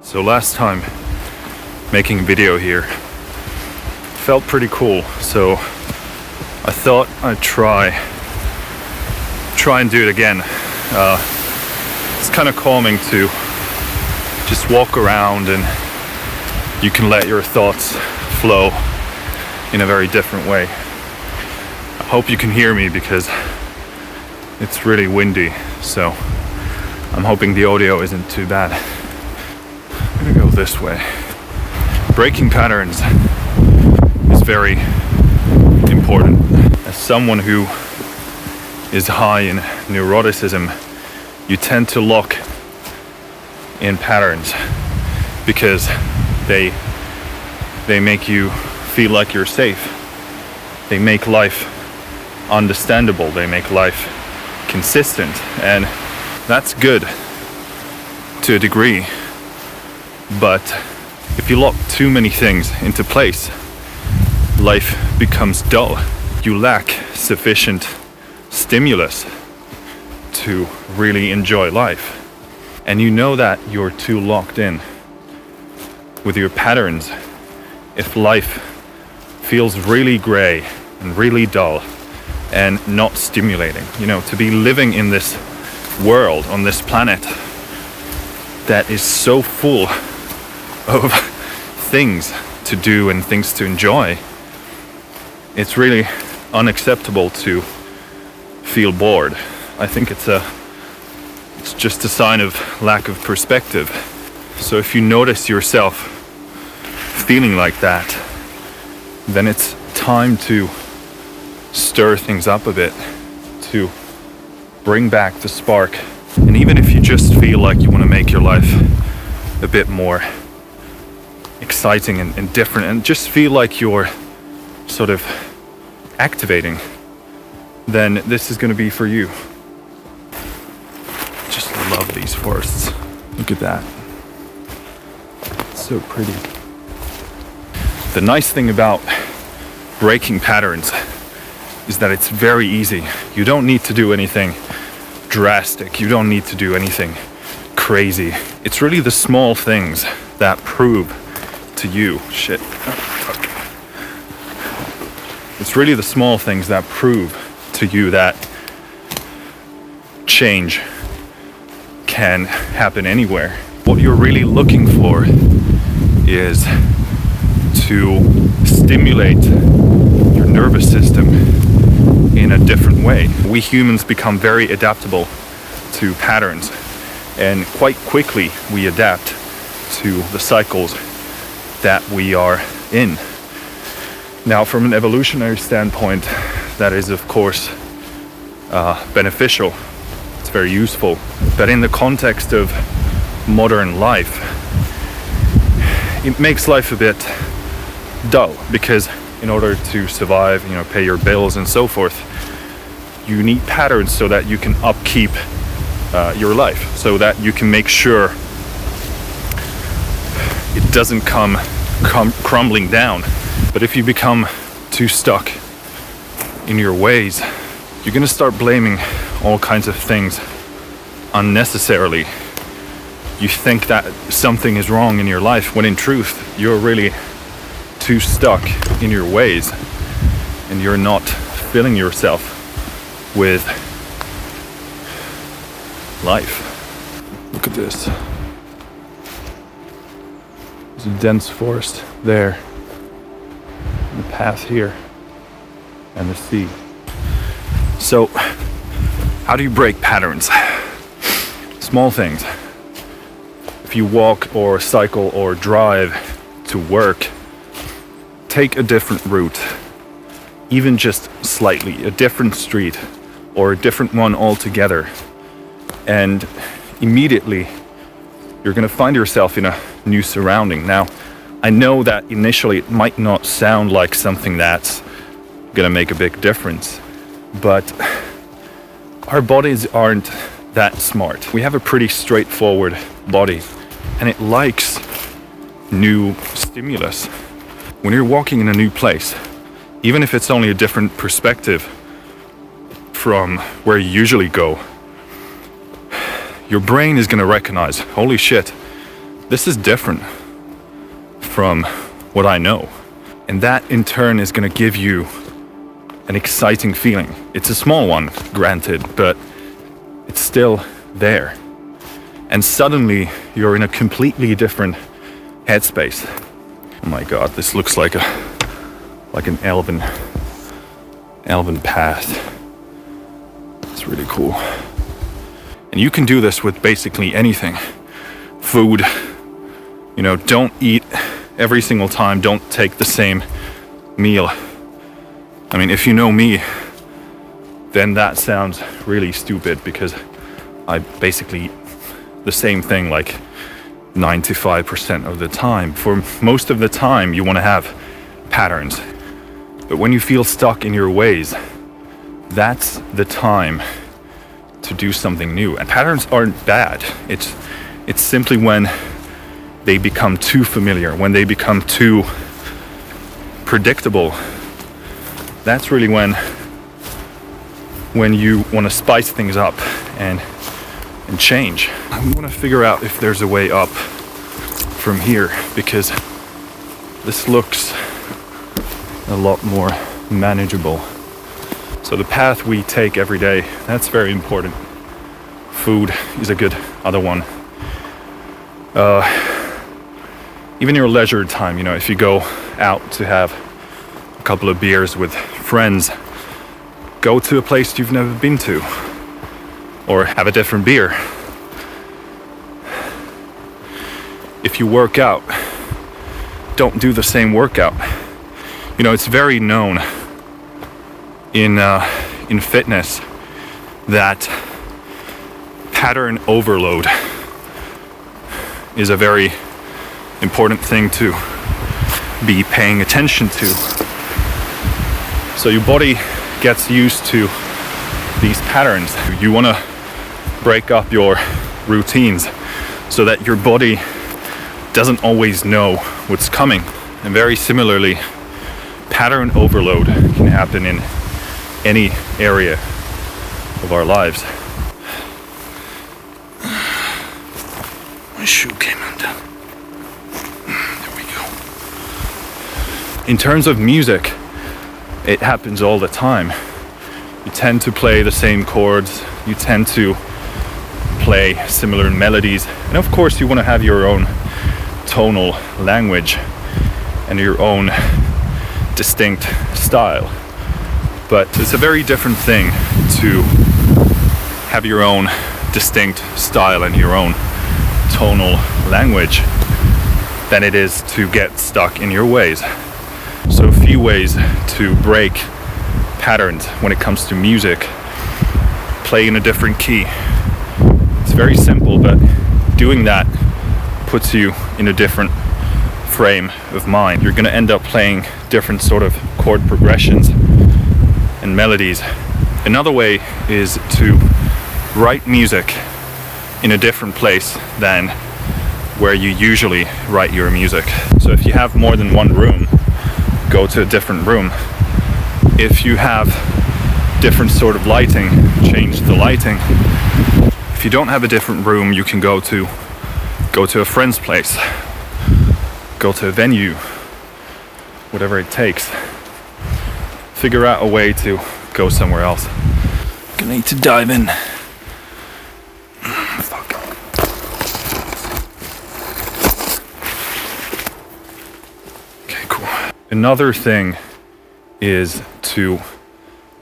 So last time making a video here felt pretty cool, so I thought I'd try and do it again. It's kind of calming to just walk around and you can let your thoughts flow in a very different way. I hope you can hear me because it's really windy, so I'm hoping the audio isn't too bad. I'm gonna go this way. Breaking patterns is very important. As someone who is high in neuroticism, you tend to lock in patterns because they make you feel like you're safe. They make life understandable. They make life consistent, and that's good to a degree. But if you lock too many things into place, life becomes dull. You lack sufficient stimulus to really enjoy life. And you know that you're too locked in with your patterns if life feels really gray and really dull and not stimulating. You know, to be living in this world, on this planet that is so full of things to do and things to enjoy, it's really unacceptable to feel bored. I think it's just a sign of lack of perspective. So if you notice yourself feeling like that, then it's time to stir things up a bit, to bring back the spark. And even if you just feel like you want to make your life a bit more exciting and different, and just feel like you're sort of activating, then this is going to be for you. Just love these forests. Look at that. It's so pretty. The nice thing about breaking patterns is that it's very easy. You don't need to do anything drastic. You don't need to do anything crazy. It's really the small things that prove to you, It's really the small things that prove to you that change can happen anywhere. What you're really looking for is to stimulate your nervous system in a different way. We humans become very adaptable to patterns, and quite quickly we adapt to the cycles that we are in. Now, from an evolutionary standpoint, that is of course beneficial. It's very useful. But in the context of modern life, it makes life a bit dull, because in order to survive, pay your bills and so forth, you need patterns so that you can upkeep your life, so that you can make sure it doesn't come crumbling down. But if you become too stuck in your ways, you're going to start blaming all kinds of things unnecessarily. You think that something is wrong in your life, when in truth you're really too stuck in your ways and you're not filling yourself with life. Look at this. There's a dense forest there, the path here, and the sea. So, how do you break patterns? Small things. If you walk or cycle or drive to work, take a different route, even just slightly, a different street or a different one altogether, and immediately you're going to find yourself in a new surrounding. Now, I know that initially it might not sound like something that's going to make a big difference, but our bodies aren't that smart. We have a pretty straightforward body, and it likes new stimulus. When you're walking in a new place, even if it's only a different perspective from where you usually go, your brain is going to recognize, holy shit, this is different from what I know. And that in turn is going to give you an exciting feeling. It's a small one, granted, but it's still there. And suddenly you're in a completely different headspace. Oh my god, this looks like an elven path. It's really cool. And you can do this with basically anything. Food, you know, don't eat every single time, don't take the same meal. I mean, if you know me, then that sounds really stupid because I basically eat the same thing like 95% of the time. For most of the time, you want to have patterns. But when you feel stuck in your ways, that's the time to do something new. And patterns aren't bad. It's simply when they become too familiar, when they become too predictable. That's really when you want to spice things up and change. I want to figure out if there's a way up from here, because this looks a lot more manageable. So the path we take every day, that's very important. Food is a good other one. Even your leisure time, you know, if you go out to have a couple of beers with friends, go to a place you've never been to, or have a different beer. If you work out, don't do the same workout. You know, it's very known in fitness that pattern overload is a very important thing to be paying attention to. So your body gets used to these patterns. You want to break up your routines so that your body doesn't always know what's coming. And very similarly, pattern overload can happen in any area of our lives. My shoe came undone. There we go. In terms of music, it happens all the time. You tend to play the same chords, you tend to play similar melodies, and of course you want to have your own tonal language and your own distinct style. But it's a very different thing to have your own distinct style and your own tonal language than it is to get stuck in your ways. So a few ways to break patterns when it comes to music. Play in a different key. It's very simple, but doing that puts you in a different frame of mind. You're going to end up playing different sort of chord progressions and melodies. Another way is to write music in a different place than where you usually write your music. So if you have more than one room, go to a different room. If you have different sort of lighting, change the lighting. If you don't have a different room, you can go to a friend's place, go to a venue, whatever it takes. Figure out a way to go somewhere else. Gonna need to dive in. Fuck. Okay, cool. Another thing is to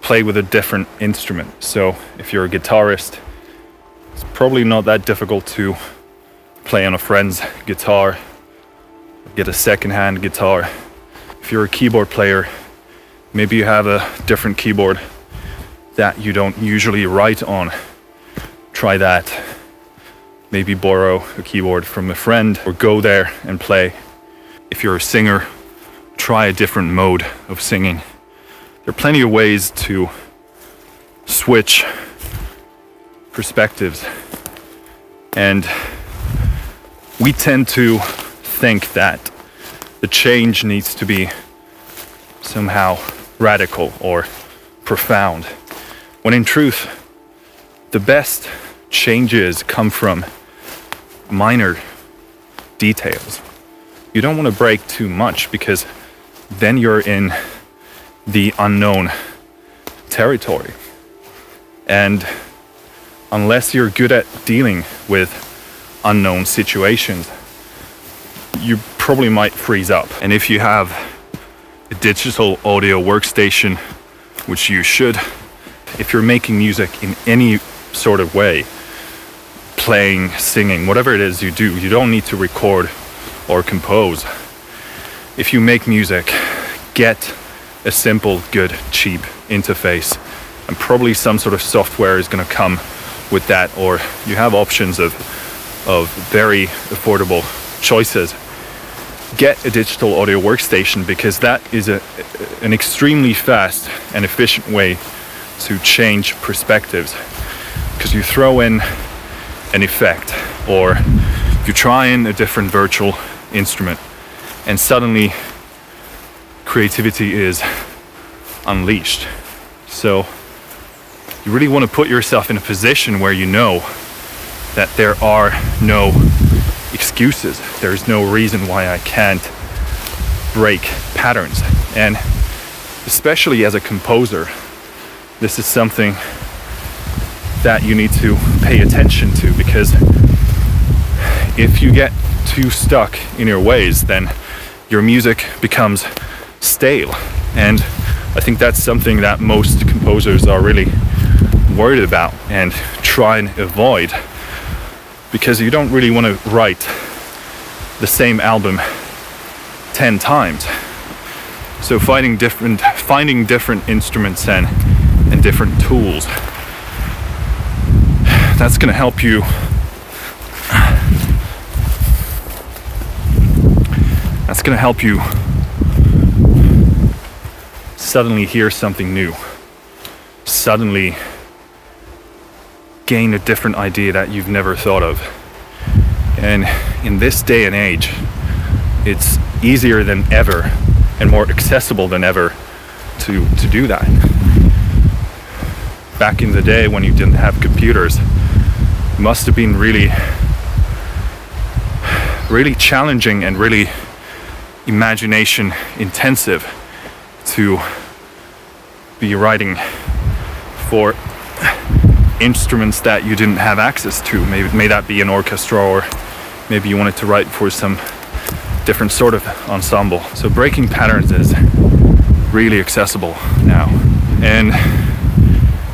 play with a different instrument. So if you're a guitarist, it's probably not that difficult to play on a friend's guitar, get a second-hand guitar. If you're a keyboard player, maybe you have a different keyboard that you don't usually write on. Try that. Maybe borrow a keyboard from a friend or go there and play. If you're a singer, try a different mode of singing. There are plenty of ways to switch perspectives. And we tend to think that the change needs to be somehow radical or profound, when in truth, the best changes come from minor details. You don't want to break too much, because then you're in the unknown territory. And unless you're good at dealing with unknown situations, you probably might freeze up. And if you have a digital audio workstation, which you should, if you're making music in any sort of way, playing, singing, whatever it is you do, you don't need to record or compose. If you make music, get a simple, good, cheap interface, and probably some sort of software is going to come with that, or you have options of very affordable choices. Get a digital audio workstation, because that is an extremely fast and efficient way to change perspectives. Because you throw in an effect, or you try in a different virtual instrument, and suddenly creativity is unleashed. So you really want to put yourself in a position where you know that there are no excuses. There's no reason why I can't break patterns. And especially as a composer, this is something that you need to pay attention to, because if you get too stuck in your ways, then your music becomes stale. And I think that's something that most composers are really worried about and try and avoid, because you don't really want to write the same album 10 times. So finding different instruments and different tools, that's going to help you suddenly hear something new, suddenly gain a different idea that you've never thought of. And in this day and age, it's easier than ever and more accessible than ever to do that. Back in the day when you didn't have computers, it must have been really challenging and really imagination intensive to be writing for instruments that you didn't have access to. May that be an orchestra, or maybe you wanted to write for some different sort of ensemble. So breaking patterns is really accessible now. And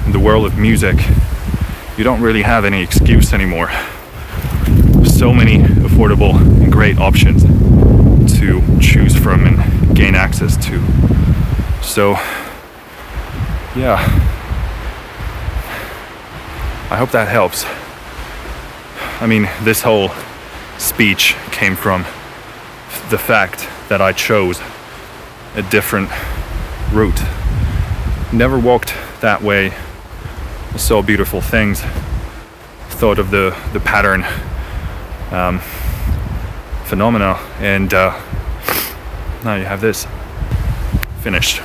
in the world of music, you don't really have any excuse anymore. So many affordable and great options to choose from and gain access to. So yeah, I hope that helps. I mean, this whole speech came from the fact that I chose a different route. Never walked that way. Saw beautiful things. Thought of the pattern phenomena, and now you have this finished.